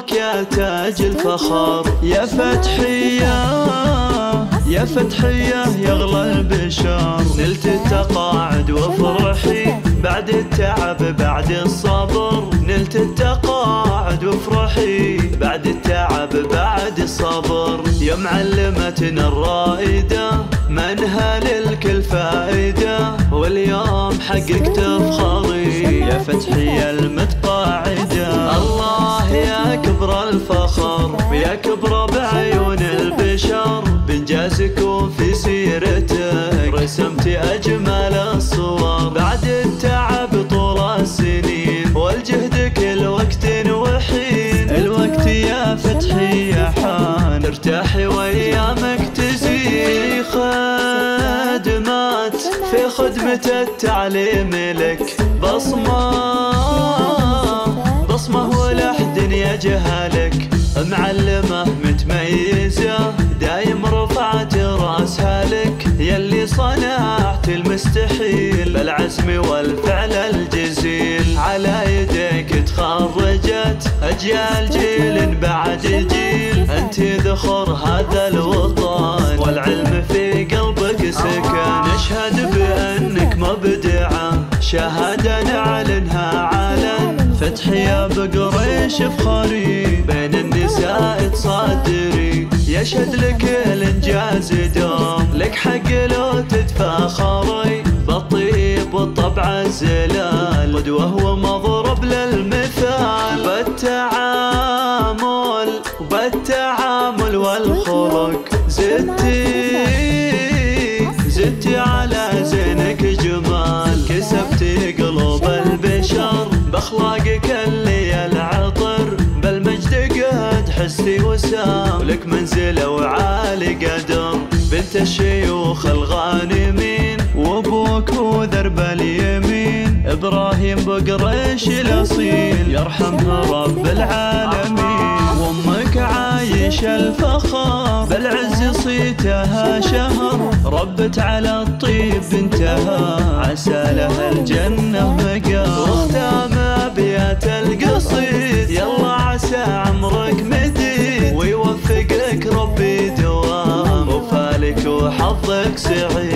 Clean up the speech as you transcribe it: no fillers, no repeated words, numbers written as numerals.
مبروك يا تاج الفخر يا فتحية يا فتحية يا اغلى البشر. نلت التقاعد وافرحي بعد التعب بعد الصبر. نلت التقاعد وافرحي بعد التعب بعد الصبر. يا معلمتنا الرائدة منها للكل فائدة، واليوم حقك تفخري يا فتحية المتقاعدة. الله يا كبر الفخر ويا كبر بعيون البشر، بإنجازك وفي سيرتك رسمت أجمل الصور. بعد التعب طول السنين والجهد كل وقت وحين، الوقت يا فتحية حان ارتاحي وأيامك تزين. خدمات في خدمة التعليم لك بصمة ولحد يجهلك. معلمة متميزة دايم رفعت راسها لك، يلي صنعت المستحيل بالعزم والفعل الجزيل. على يديك تخرجت أجيال جيل بعد جيل، أنت ذخر هذا الوطن والعلم في قلبك سكن. نشهد بأنك مبدعة شهادة نعلنها علن، فتحية بقريش فخري بين النساء تصدري. يشهد لك الانجاز دوم لك حق لو تتفاخري، بالطيب والطبع الزلال قدوة ومضرب للمثال. بالتعامل والخلق زدتي على زينك جمال، كسبتي قلوب البشر باخلاقك اللي العطر. بالمجد قد حسي وسام لك منزله وعالي قدر، بنت الشيوخ الغانمين وابوك هو درب اليمين. ابراهيم بقريش الاصيل يرحمها رب العالمين، وامك عايش الفخر بالعز صيتها شهر. ربت على الطيب بنتها عسى لها الجنة مقر. واختام ابيات القصيد يلا عسى عمرك مديد، ويوفقك ربي دوام وفالك وحظك سعيد.